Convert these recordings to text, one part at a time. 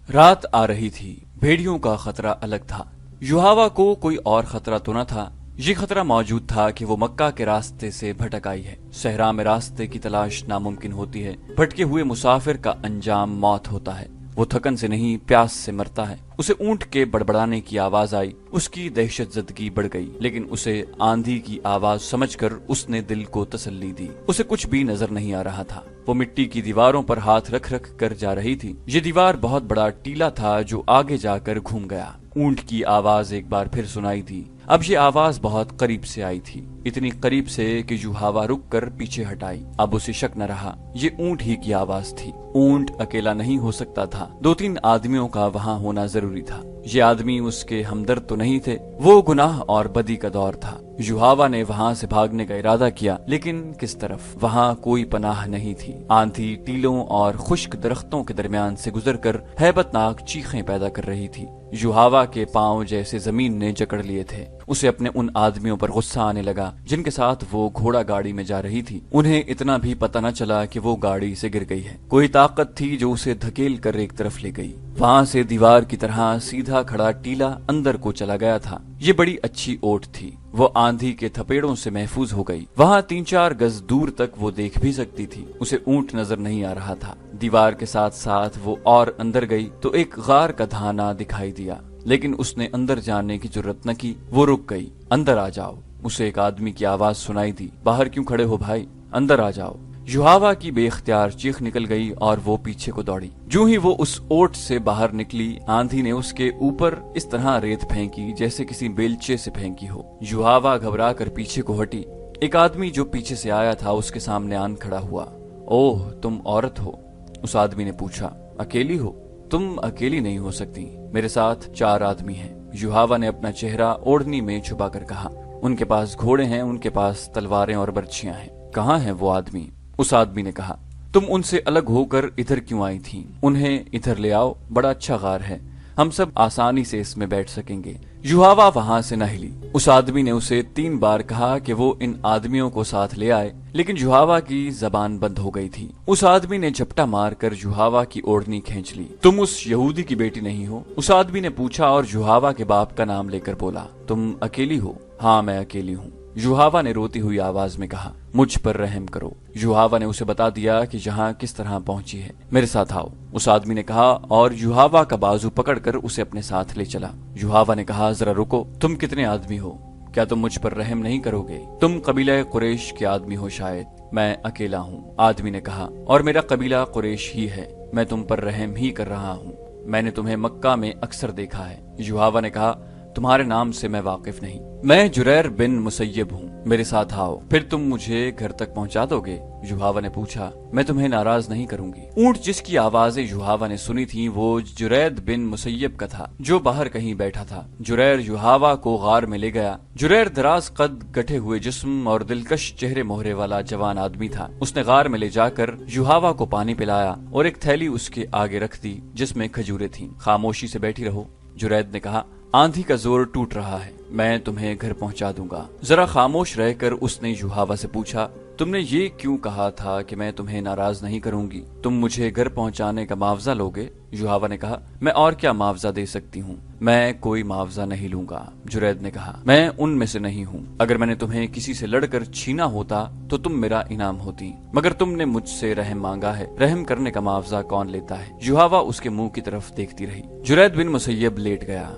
रात आ रही थी। भेड़ियों का खतरा अलग था। युहावा को कोई और खतरा तो न था। ये खतरा मौजूद था कि वो मक्का के रास्ते से भटक आई है। सहरा में रास्ते की तलाश नामुमकिन होती है। भटके हुए मुसाफिर का अंजाम मौत होता है। वो थकन से नहीं, प्यास से मरता है। उसे ऊंट के बड़बड़ाने की आवाज आई। उसकी दहशतजदगी बढ़ गई, लेकिन उसे आंधी की आवाज समझकर उसने दिल को तसल्ली दी। उसे कुछ भी नजर नहीं आ रहा था। वो मिट्टी की दीवारों पर हाथ रख रख कर जा रही थी। ये दीवार बहुत बड़ा टीला था जो आगे जाकर घूम गया। ऊंट की आवाज एक बार फिर सुनाई दी। अब ये आवाज बहुत करीब से आई थी, इतनी करीब से कि युहावा रुक कर पीछे हटाई। अब उसे शक न रहा, ये ऊंट ही की आवाज थी। ऊंट अकेला नहीं हो सकता था, 2-3 आदमियों का वहां होना जरूरी था। ये आदमी उसके हमदर्द तो नहीं थे। वो गुनाह और बदी का दौर था। युहावा ने वहां से भागने का इरादा किया, लेकिन किस तरफ? वहां कोई पनाह नहीं थी। आंधी टीलों और खुश्क दरख्तों के दरमियान से गुजरकर हैबतनाक चीखें पैदा कर रही थी। युहावा के पांव जैसे जमीन ने जकड़ लिए थे। उसे अपने उन आदमियों पर गुस्सा आने लगा जिनके साथ वो घोड़ा गाड़ी में जा रही थी। उन्हें इतना भी पता न चला कि वो गाड़ी से गिर गई है। कोई ताकत थी जो उसे धकेल कर एक तरफ ले गई। वहां से दीवार की तरह सीधा खड़ा टीला अंदर को चला गया था। ये बड़ी अच्छी ओट थी। वो आंधी के थपेड़ों से महफूज हो गई। वहां 3-4 गज दूर तक वो देख भी सकती थी। उसे ऊंट नजर नहीं आ रहा था। दीवार के साथ साथ वो और अंदर गई तो एक गार का धाना दिखाई दिया, लेकिन उसने अंदर जाने की जुर्रत न की। वो रुक गई। अंदर आ जाओ, उसे एक आदमी की आवाज सुनाई दी। बाहर क्यों खड़े हो भाई, अंदर आ जाओ। युहावा की बेख्तियार चीख निकल गई और वो पीछे को दौड़ी। जो ही वो उस ओट से बाहर निकली, आंधी ने उसके ऊपर इस तरह रेत फेंकी जैसे किसी बेलचे से फेंकी हो। युहावा घबरा कर पीछे को हटी। एक आदमी जो पीछे से आया था उसके सामने आन खड़ा हुआ। ओह, तुम औरत हो? उस आदमी ने पूछा। अकेली हो? तुम अकेली नहीं हो सकती, मेरे साथ 4 आदमी हैं। युहावा ने अपना चेहरा ओढ़नी में छुपा कर कहा। उनके पास घोड़े हैं, उनके पास तलवारें और बर्छियां हैं। कहाँ हैं वो आदमी? उस आदमी ने कहा। तुम उनसे अलग होकर इधर क्यों आई थी? उन्हें इधर ले आओ, बड़ा अच्छा गार है, हम सब आसानी से इसमें बैठ सकेंगे। युहावा वहां से न हिली। उस आदमी ने उसे 3 बार कहा कि वो इन आदमियों को साथ ले आए, लेकिन युहावा की जबान बंद हो गई थी। उस आदमी ने झपटा मारकर युहावा की ओढ़नी खींच ली। तुम उस यहूदी की बेटी नहीं हो? उस आदमी ने पूछा और युहावा के बाप का नाम लेकर बोला। तुम अकेली हो? हाँ, मैं अकेली हूँ, युहावा ने रोती हुई आवाज में कहा। मुझ पर रहम करो। युहावा ने उसे बता दिया कि यहाँ किस तरह पहुंची है। मेरे साथ आओ, उस आदमी ने कहा और युहावा का बाजू पकड़कर उसे अपने साथ ले चला। युहावा ने कहा, जरा रुको, तुम कितने आदमी हो? क्या तुम मुझ पर रहम नहीं करोगे? तुम कबीला कुरैश के आदमी हो शायद। मैं अकेला हूँ, आदमी ने कहा, और मेरा कबीला कुरैश ही है। मैं तुम पर रहम ही कर रहा हूँ। मैंने तुम्हें मक्का में अक्सर देखा है। युहावा ने कहा, तुम्हारे नाम से मैं वाकिफ नहीं। मैं जुरैर बिन मुसय्यब हूँ, मेरे साथ आओ। फिर तुम मुझे घर तक पहुँचा दोगे? युहावा ने पूछा। मैं तुम्हें नाराज नहीं करूंगी। ऊंट जिसकी आवाजें युहावा ने सुनी थी वो जुरैद बिन मुसय्यब का था, जो बाहर कहीं बैठा था। जुरैर युहावा को गार में ले गया। जुरैर दराज कद, गठे हुए जिस्म और दिलकश चेहरे मोहरे वाला जवान आदमी था। उसने गार में ले जाकर युहावा को पानी पिलाया और एक थैली उसके आगे रख दी जिसमें खजूरें थीं। खामोशी से बैठी रहो, जुरैद ने कहा। आंधी का जोर टूट रहा है, मैं तुम्हें घर पहुंचा दूंगा। जरा खामोश रहकर उसने युहावा से पूछा, तुमने ये क्यों कहा था कि मैं तुम्हें नाराज नहीं करूंगी? तुम मुझे घर पहुंचाने का मुआवजा लोगे? युहावा ने कहा। मैं और क्या मुआवजा दे सकती हूँ? मैं कोई मुआवजा नहीं लूंगा, जुरैद ने कहा। मैं उनमें से नहीं हूँ। अगर मैंने तुम्हें किसी से लड़कर छीना होता तो तुम मेरा इनाम होती, मगर तुमने मुझसे रहम मांगा है। रहम करने का मुआवजा कौन लेता है? युहावा उसके मुंह की तरफ देखती रही। जुरैद बिन मुसय्यब लेट गया।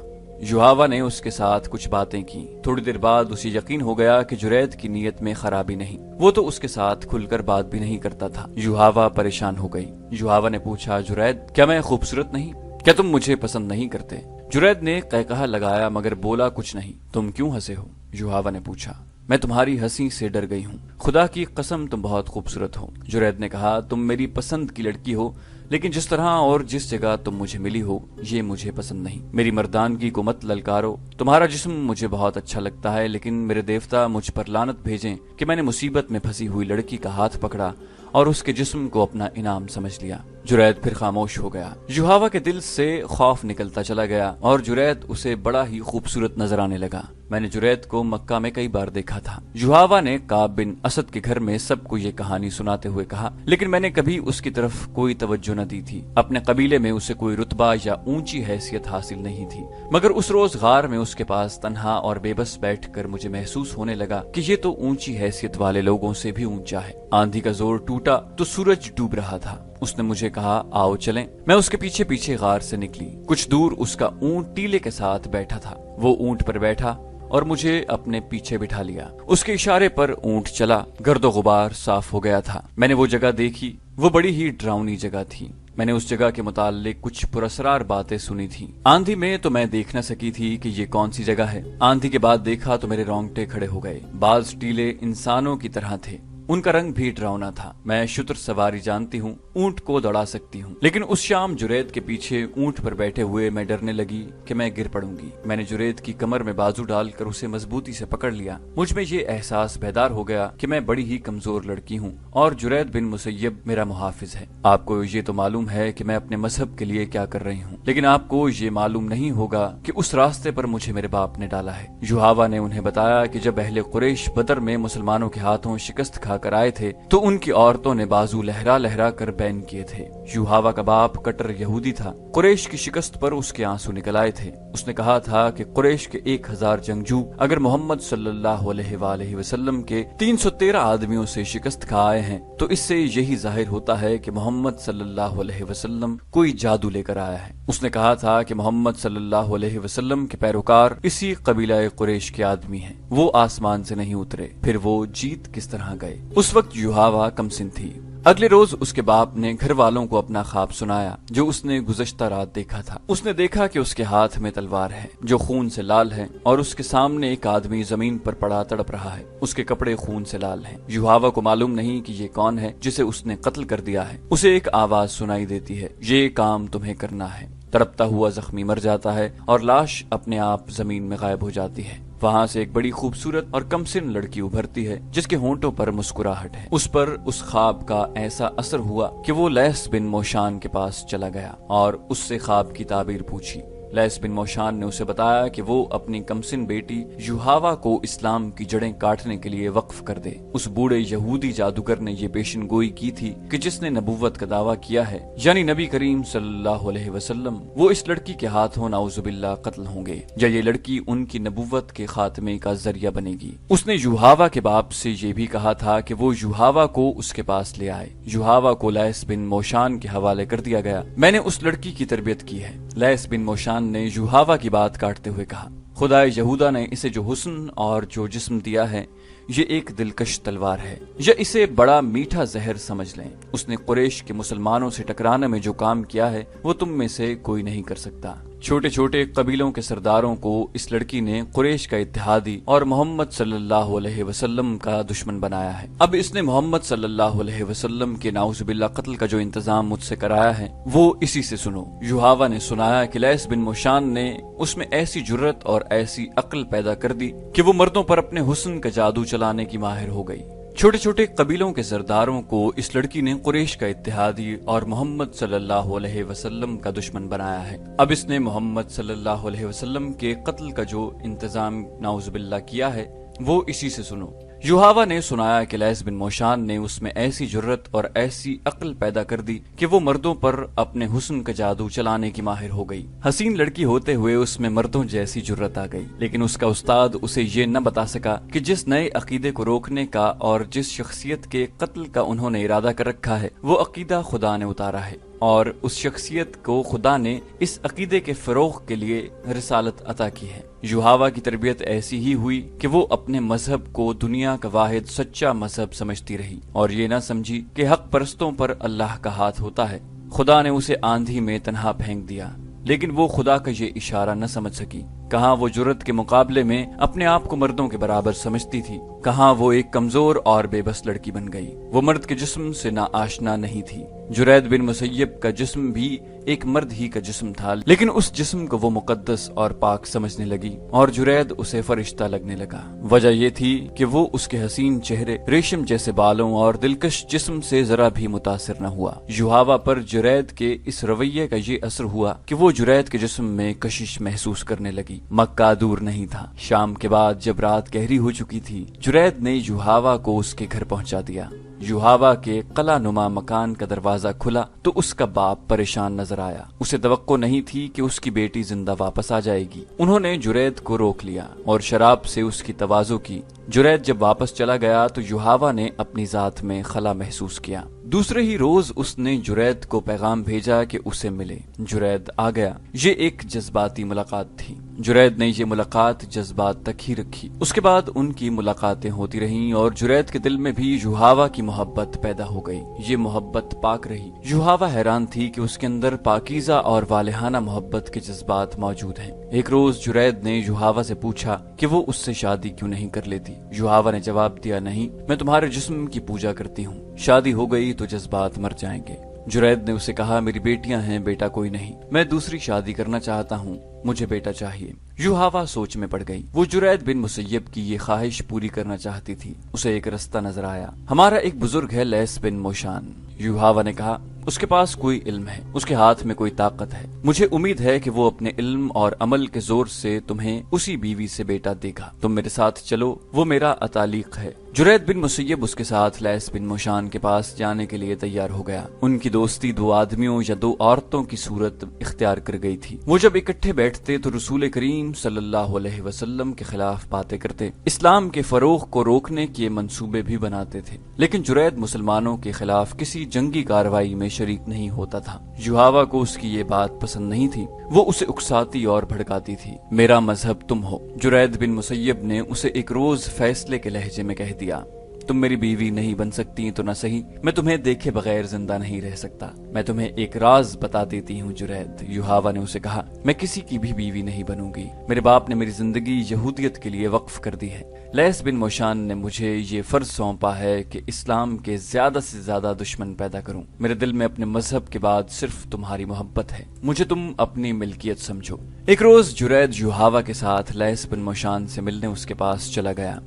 युहावा ने उसके साथ कुछ बातें की। थोड़ी देर बाद उसे यकीन हो गया कि जुरैद की नीयत में खराबी नहीं। वो तो उसके साथ खुलकर बात भी नहीं करता था। युहावा परेशान हो गई। युहावा ने पूछा, जुरैद, क्या मैं खूबसूरत नहीं? क्या तुम मुझे पसंद नहीं करते? जुरैद ने कहकहा लगाया मगर बोला कुछ नहीं। तुम क्यों हंसे हो? युहावा ने पूछा। मैं तुम्हारी हंसी से डर गई हूँ। खुदा की कसम तुम बहुत खूबसूरत हो। जुरैद ने कहा, तुम मेरी पसंद की लड़की हो, लेकिन जिस तरह और जिस जगह तुम मुझे मिली हो ये मुझे पसंद नहीं। मेरी मर्दानगी को मत ललकारो। तुम्हारा जिस्म मुझे बहुत अच्छा लगता है, लेकिन मेरे देवता मुझ पर लानत भेजें कि मैंने मुसीबत में फंसी हुई लड़की का हाथ पकड़ा और उसके जिस्म को अपना इनाम समझ लिया। जुरैद फिर खामोश हो गया। युहावा के दिल से खौफ निकलता चला गया और जुरैद उसे बड़ा ही खूबसूरत नजर आने लगा। मैंने जुरैद को मक्का में कई बार देखा था। युहावा ने काब बिन असद के घर में सबको ये कहानी सुनाते हुए कहा, लेकिन मैंने कभी उसकी तरफ कोई तवज्जो توجہ نہ دی تھی۔ اپنے قبیلے میں اسے کوئی رتبہ یا اونچی حیثیت حاصل نہیں تھی، مگر اس روز غار میں اس کے پاس تنہا اور بے بس بیٹھ کر مجھے محسوس ہونے لگا کہ یہ تو اونچی حیثیت والے لوگوں سے بھی اونچا ہے۔ آندھی کا زور ٹوٹا تو سورج ڈوب رہا تھا۔ اس نے مجھے کہا آؤ چلیں۔ میں اس کے پیچھے پیچھے غار سے نکلی۔ کچھ دور اس کا اونٹ ٹیلے کے ساتھ بیٹھا تھا۔ وہ اونٹ پر بیٹھا اور مجھے اپنے پیچھے بٹھا لیا۔ اس کے اشارے پر اونٹ چلا۔ گرد و غبار صاف ہو گیا تھا۔ میں نے وہ جگہ دیکھی۔ وہ بڑی ہی ڈراؤنی جگہ تھی۔ میں نے اس جگہ کے متعلق کچھ پراسرار باتیں سنی تھی۔ آندھی میں تو میں دیکھ نہ سکی تھی کہ یہ کون سی جگہ ہے۔ آندھی کے بعد دیکھا تو میرے رونگٹے کھڑے ہو گئے۔ بعض ٹیلے انسانوں کی طرح تھے، ان کا رنگ بھی ڈراؤنا تھا۔ میں شتر سواری جانتی ہوں، اونٹ کو دوڑا سکتی ہوں، لیکن اس شام جرید کے پیچھے اونٹ پر بیٹھے ہوئے میں ڈرنے لگی کہ میں گر پڑوں گی۔ میں نے جرید کی کمر میں بازو ڈال کر اسے مضبوطی سے پکڑ لیا۔ مجھ میں یہ احساس بیدار ہو گیا کہ میں بڑی ہی کمزور لڑکی ہوں اور جرید بن مسیب میرا محافظ ہے۔ آپ کو یہ تو معلوم ہے کہ میں اپنے مذہب کے لیے کیا کر رہی ہوں، لیکن آپ کو یہ معلوم نہیں ہوگا کہ اس راستے پر مجھے میرے باپ نے ڈالا ہے۔ یوحاوا نے انہیں بتایا کہ جب اہل قریش بدر میں مسلمانوں کے ہاتھوں شکست کھا کر آئے تھے تو ان کی عورتوں نے بازو لہرا لہرا کر بین کیے تھے۔ یوحاوا کا باپ کٹر یہودی تھا۔ قریش کی شکست پر اس کے آنسو نکل آئے تھے۔ اس نے کہا تھا کہ قریش کے 1000 جنگجو اگر محمد صلی اللہ علیہ وآلہ وسلم کے 313 آدمیوں سے شکست کھا آئے ہیں تو اس سے یہی ظاہر ہوتا ہے کہ محمد صلی اللہ علیہ وسلم کوئی جادو لے کر آیا ہے۔ اس نے کہا تھا کہ محمد صلی اللہ علیہ وسلم کے پیروکار اسی قبیلہ قریش کے آدمی ہیں، وہ آسمان سے نہیں اترے، پھر وہ جیت کس طرح گئے؟ اس وقت یوحاوا کم سن تھی۔ اگلے روز اس کے باپ نے گھر والوں کو اپنا خواب سنایا جو اس نے گزشتہ رات دیکھا تھا۔ اس نے دیکھا کہ اس کے ہاتھ میں تلوار ہے جو خون سے لال ہے اور اس کے سامنے ایک آدمی زمین پر پڑا تڑپ رہا ہے، اس کے کپڑے خون سے لال ہیں۔ یوحاوا کو معلوم نہیں کہ یہ کون ہے جسے اس نے قتل کر دیا ہے۔ اسے ایک آواز سنائی دیتی ہے، یہ کام تمہیں کرنا ہے۔ تڑپتا ہوا زخمی مر جاتا ہے اور لاش اپنے آپ زمین میں غائب ہو جاتی ہے۔ وہاں سے ایک بڑی خوبصورت اور کمسن لڑکی ابھرتی ہے جس کے ہونٹوں پر مسکراہٹ ہے۔ اس پر اس خواب کا ایسا اثر ہوا کہ وہ لیس بن موشان کے پاس چلا گیا اور اس سے خواب کی تعبیر پوچھی۔ لیس بن موشان نے اسے بتایا کہ وہ اپنی کمسن بیٹی یوحاوا کو اسلام کی جڑیں کاٹنے کے لیے وقف کر دے۔ اس بوڑھے یہودی جادوگر نے یہ پیشن گوئی کی تھی کہ جس نے نبوت کا دعویٰ کیا ہے یعنی نبی کریم صلی اللہ علیہ وسلم، وہ اس لڑکی کے ہاتھوں نعوذ باللہ قتل ہوں گے یا یہ لڑکی ان کی نبوت کے خاتمے کا ذریعہ بنے گی۔ اس نے یوحاوا کے باپ سے یہ بھی کہا تھا کہ وہ یوحاوا کو اس کے پاس لے آئے۔ یوحاوا کو لیس بن موشان کے حوالے کر دیا گیا۔ میں نے اس لڑکی کی تربیت کی ہے۔ لیس بن موشان نے یوحاوا کی بات کاٹتے ہوئے کہا، خدا یہودا نے اسے جو حسن اور جو جسم دیا ہے یہ ایک دلکش تلوار ہے، یا اسے بڑا میٹھا زہر سمجھ لیں۔ اس نے قریش کے مسلمانوں سے ٹکرانے میں جو کام کیا ہے وہ تم میں سے کوئی نہیں کر سکتا۔ چھوٹے چھوٹے قبیلوں کے سرداروں کو اس لڑکی نے قریش کا اتحادی اور محمد صلی اللہ علیہ وسلم کا دشمن بنایا ہے۔ اب اس نے محمد صلی اللہ علیہ وسلم کے نعوذ باللہ قتل کا جو انتظام مجھ سے کرایا ہے وہ اسی سے سنو۔ یوحاوا نے سنایا کہ لیس بن موشان نے اس میں ایسی جرت اور ایسی عقل پیدا کر دی کہ وہ مردوں پر اپنے حسن کا جادو چلانے کی ماہر ہو گئی۔ چھوٹے چھوٹے قبیلوں کے سرداروں کو اس لڑکی نے قریش کا اتحادی اور محمد صلی اللہ علیہ وسلم کا دشمن بنایا ہے۔ اب اس نے محمد صلی اللہ علیہ وسلم کے قتل کا جو انتظام نعوذ باللہ کیا ہے وہ اسی سے سنو۔ یوحاوا نے سنایا کہ لیس بن موشان نے اس میں ایسی جرت اور ایسی عقل پیدا کر دی کہ وہ مردوں پر اپنے حسن کا جادو چلانے کی ماہر ہو گئی۔ حسین لڑکی ہوتے ہوئے اس میں مردوں جیسی جرت آ گئی، لیکن اس کا استاد اسے یہ نہ بتا سکا کہ جس نئے عقیدے کو روکنے کا اور جس شخصیت کے قتل کا انہوں نے ارادہ کر رکھا ہے وہ عقیدہ خدا نے اتارا ہے، اور اس شخصیت کو خدا نے اس عقیدے کے فروغ کے لیے رسالت عطا کی ہے۔ یوحاوا کی تربیت ایسی ہی ہوئی کہ وہ اپنے مذہب کو دنیا کا واحد سچا مذہب سمجھتی رہی اور یہ نہ سمجھی کہ حق پرستوں پر اللہ کا ہاتھ ہوتا ہے۔ خدا نے اسے آندھی میں تنہا پھینک دیا، لیکن وہ خدا کا یہ اشارہ نہ سمجھ سکی۔ کہاں وہ جرت کے مقابلے میں اپنے آپ کو مردوں کے برابر سمجھتی تھی، کہاں وہ ایک کمزور اور بے بس لڑکی بن گئی۔ وہ مرد کے جسم سے نا آشنا نہیں تھی۔ جرید بن مسیب کا جسم بھی ایک مرد ہی کا جسم تھا، لیکن اس جسم کو وہ مقدس اور پاک سمجھنے لگی اور جرید اسے فرشتہ لگنے لگا۔ وجہ یہ تھی کہ وہ اس کے حسین چہرے، ریشم جیسے بالوں اور دلکش جسم سے ذرا بھی متاثر نہ ہوا۔ یوحاوا پر جرید کے اس رویے کا یہ اثر ہوا کہ وہ جرید کے جسم میں کشش محسوس کرنے لگی۔ مکہ دور نہیں تھا۔ شام کے بعد جب رات گہری ہو چکی تھی، جرید نے یوحاوا کو اس کے گھر پہنچا دیا۔ युहावा के कला नुमा मकान का दरवाजा खुला तो उसका बाप परेशान नजर आया। उसे तवक्को नहीं थी कि उसकी बेटी जिंदा वापस आ जाएगी। उन्होंने जुरैद को रोक लिया और शराब से उसकी तवाज़ो की। जुरैद जब वापस चला गया तो युहावा ने अपनी जात में खला महसूस किया। दूसरे ही रोज उसने जुरैद को पैगाम भेजा कि उसे मिले। जुरैद आ गया। ये एक जज्बाती मुलाकात थी। जुरैद ने ये मुलाकात जज्बात तक ही रखी। उसके बाद उनकी मुलाकातें होती रहीं और जुरैद के दिल में भी युहावा की मोहब्बत पैदा हो गई। ये मोहब्बत पाक रही। युहावा हैरान थी कि उसके अंदर पाकीज़ा और वालिहाना मोहब्बत के जज्बात मौजूद हैं। एक रोज जुरैद ने युहावा से पूछा कि वो उससे शादी क्यों नहीं कर लेती। युहावा ने जवाब दिया, नहीं, मैं तुम्हारे जिस्म की पूजा करती हूँ, शादी हो गई तो जज्बात मर जाएंगे। जुरैद ने उसे कहा, मेरी बेटियां हैं, बेटा कोई नहीं, मैं दूसरी शादी करना चाहता हूँ, मुझे बेटा चाहिए। युहावा सोच में पड़ गई। वो जुरैद बिन मुसय्यब की ये ख्वाहिश पूरी करना चाहती थी। उसे एक रास्ता नजर आया। हमारा एक बुजुर्ग है, लैस बिन मोशान। युहावा ने कहा, उसके पास कोई इल्म है, उसके हाथ में कोई ताकत है। मुझे उम्मीद है कि वो अपने इल्म और अमल के जोर से तुम्हें उसी बीवी से बेटा देगा। तुम मेरे साथ चलो, वो मेरा अतालिक है। जुरैद बिन मुसय्यब उसके साथ लैस बिन मोशान के पास जाने के लिए तैयार हो गया। उनकी दोस्ती दो आदमियों या दो औरतों की सूरत इख्तियार कर गई थी। वो जब इकट्ठे बैठते तो रसूल करीम सल्लल्लाहु अलैहि वसल्लम के खिलाफ बातें करते, इस्लाम के फरोग को रोकने के मंसूबे भी बनाते थे। लेकिन जुरैद मुसलमानों के खिलाफ किसी जंगी कार्रवाई में शरीक नहीं होता था। युहावा को उसकी ये बात पसंद नहीं थी। वो उसे उकसाती और भड़काती थी। मेरा मजहब तुम हो। जुरैद बिन मुसय्यब ने उसे एक रोज फैसले के लहजे में कह दिया, तुम मेरी बीवी नहीं बन सकती तो न सही, मैं तुम्हें देखे बगैर जिंदा नहीं रह सकता। मैं तुम्हें एक राज बता देती हूँ जुरैद। युहावा ने उसे कहा, मैं किसी की भी बीवी नहीं बनूंगी। मेरे बाप ने मेरी जिंदगी यहूदियत के लिए वक्फ कर दी है। लैस बिन मोशान ने मुझे ये फर्ज सौंपा है कि इस्लाम के ज्यादा से ज्यादा दुश्मन पैदा करूं। मेरे दिल में अपने मजहब के बाद सिर्फ तुम्हारी मोहब्बत है। मुझे तुम अपनी मिल्कियत समझो। एक रोज जुरैद युहावा के साथ लैस बिन मोशान से मिलने उसके पास चला गया।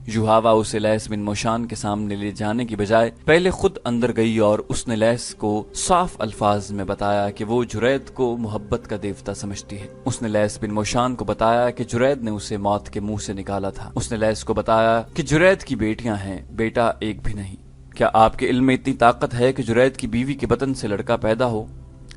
युहावा उसे लैस बिन मोशान के सामने ले जाने की बजाय पहले खुद अंदर गई और उसने लैस को साफ अल्फाज में बताया कि वो जुरैद को मोहब्बत का देवता समझती है। उसने लैस बिन मोशान को बताया कि जुरैद ने उसे मौत के मुंह से निकाला था। उसने लैस को बताया कि जुरैद की बेटियां हैं, बेटा एक भी नहीं। क्या आपके इल्म में इतनी ताकत है कि जुरैद की बीवी के बतन से लड़का पैदा हो?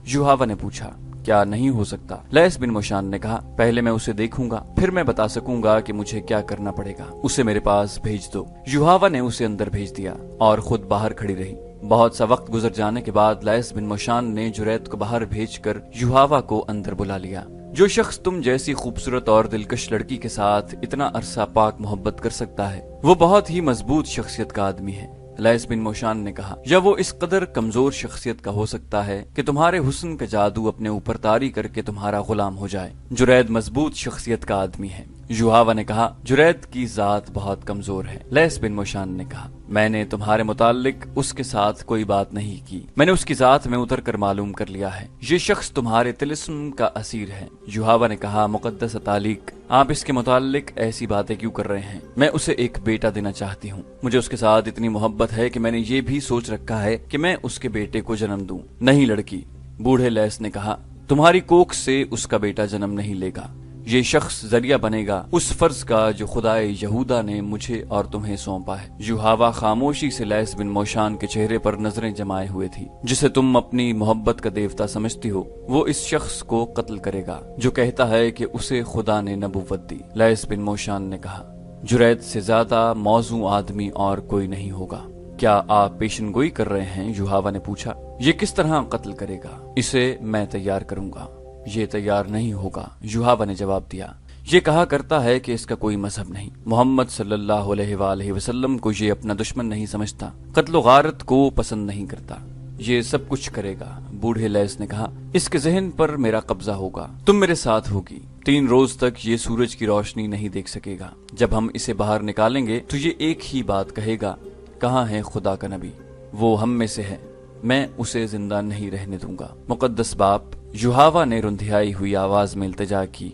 युहावा ने पूछा, क्या नहीं हो सकता? लैस बिन मोशान ने कहा, पहले मैं उसे देखूंगा, फिर मैं बता सकूंगा कि मुझे क्या करना पड़ेगा। उसे मेरे पास भेज दो। युहावा ने उसे अंदर भेज दिया और खुद बाहर खड़ी रही। बहुत सा वक्त गुजर जाने के बाद लैस बिन मोशान ने जुरैद को बाहर भेजकर युहावा को अंदर बुला लिया। जो शख्स तुम जैसी खूबसूरत और दिलकश लड़की के साथ इतना अरसा पाक मोहब्बत कर सकता है, वो बहुत ही मजबूत शख्सियत का आदमी है। लैस बिन मोशान ने कहा, या वो इस कदर कमजोर शख्सियत का हो सकता है कि तुम्हारे हुस्न का जादू अपने ऊपर तारी करके तुम्हारा गुलाम हो जाए। जुरैद मजबूत शख्सियत का आदमी है। युहावा ने कहा, जुरैद की जात बहुत कमजोर है। लैस बिन मोशान ने कहा, मैंने तुम्हारे मुतालिक उसके साथ कोई बात नहीं की। मैंने उसकी जात में उतर कर मालूम कर लिया है। ये शख्स तुम्हारे तिलिस्म का असीर है। युहावा ने कहा, मुकद्दस तालिक, आप इसके मुतालिक ऐसी बातें क्यों कर रहे हैं? मैं उसे एक बेटा देना चाहती हूँ। मुझे उसके साथ इतनी मोहब्बत है कि मैंने ये भी सोच रखा है कि मैं उसके बेटे को जन्म दूं। नहीं लड़की, बूढ़े लैस ने कहा, तुम्हारी कोख से उसका बेटा जन्म नहीं लेगा। ये शख्स जरिया बनेगा उस फर्ज का जो खुदाए यहूदा ने मुझे और तुम्हें सौंपा है। युहावा खामोशी से लैस बिन मोशान के चेहरे पर नजरें जमाए हुए थी। जिसे तुम अपनी मोहब्बत का देवता समझती हो, वो इस शख्स को कत्ल करेगा जो कहता है कि उसे खुदा ने नबूवत दी। लैस बिन मोशान ने कहा, जुरैद से ज्यादा मौजू आदमी और कोई नहीं होगा। क्या आप पेशनगोई कर रहे हैं? युहावा ने पूछा। ये किस तरह कत्ल करेगा? इसे मैं तैयार करूंगा। ये तैयार नहीं होगा, युहावा ने जवाब दिया। ये कहा करता है कि इसका कोई मजहब नहीं। मोहम्मद सल्लल्लाहु अलैहि वसल्लम को ये अपना दुश्मन नहीं समझता, कत्ल गारत को पसंद नहीं करता। ये सब कुछ करेगा। बूढ़े लैस ने कहा, इसके जहन पर मेरा कब्जा होगा। तुम मेरे साथ होगी। 3 रोज तक ये सूरज की रोशनी नहीं देख सकेगा। जब हम इसे बाहर निकालेंगे तो ये एक ही बात कहेगा, कहाँ है खुदा का नबी? वो हम में से है, मैं उसे जिंदा नहीं रहने दूंगा। मुकद्दस बाप, युहावा ने रुंधियाई हुई आवाज में इल्तिजा की,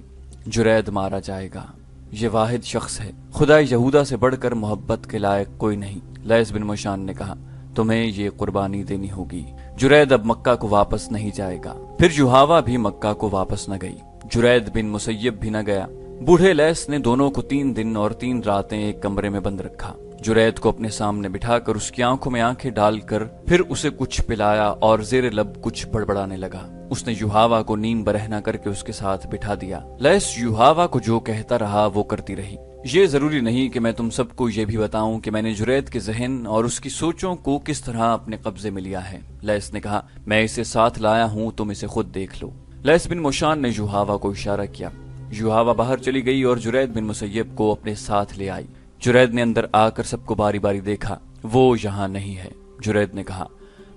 जुरैद मारा जाएगा। ये वाहिद शख्स है, खुदा यहूदा से बढ़कर मोहब्बत के लायक कोई नहीं। लैस बिन मोशान ने कहा, तुम्हें ये कुर्बानी देनी होगी। जुरैद अब मक्का को वापस नहीं जाएगा। फिर युहावा भी मक्का को वापस न गई। जुरैद बिन मुसय्यब भी न गया। बूढ़े लैस ने दोनों को 3 दिन और 3 रातें एक कमरे में बंद रखा। جرید کو اپنے سامنے بٹھا کر اس کی آنکھوں میں آنکھیں ڈال کر پھر اسے کچھ پلایا اور زیر لب کچھ بڑبڑانے لگا۔ اس نے یوحاوا کو نیم برہنہ کر کے اس کے ساتھ بٹھا دیا۔ لیس یوحاوا کو جو کہتا رہا وہ کرتی رہی۔ یہ ضروری نہیں کہ میں تم سب کو یہ بھی بتاؤں کہ میں نے جرید کے ذہن اور اس کی سوچوں کو کس طرح اپنے قبضے میں لیا ہے۔ لیس نے کہا، میں اسے ساتھ لایا ہوں، تم اسے خود دیکھ لو۔ لیس بن موشان نے یوحاوا کو اشارہ کیا۔ یوحاوا باہر چلی گئی اور جرید بن مسیب کو اپنے ساتھ لے آئی۔ جرید نے اندر آ کر سب کو باری باری دیکھا۔ وہ یہاں نہیں ہے۔ جرید نے کہا،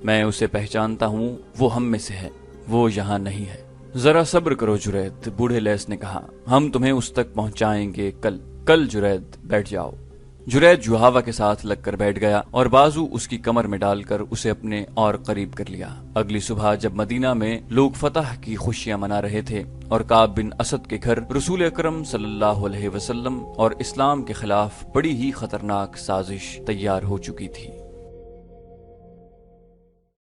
میں اسے پہچانتا ہوں، وہ ہم میں سے ہے، وہ یہاں نہیں ہے۔ ذرا صبر کرو جرید، بوڑھے لیس نے کہا، ہم تمہیں اس تک پہنچائیں گے کل جرید بیٹھ جاؤ۔ جرید یوحاوا کے ساتھ لگ کر بیٹھ گیا اور بازو اس کی کمر میں ڈال کر اسے اپنے اور قریب کر لیا۔ اگلی صبح جب مدینہ میں لوگ فتح کی خوشیاں منا رہے تھے اور کعب بن اسد کے گھر رسول اکرم صلی اللہ علیہ وسلم اور اسلام کے خلاف بڑی ہی خطرناک سازش تیار ہو چکی تھی۔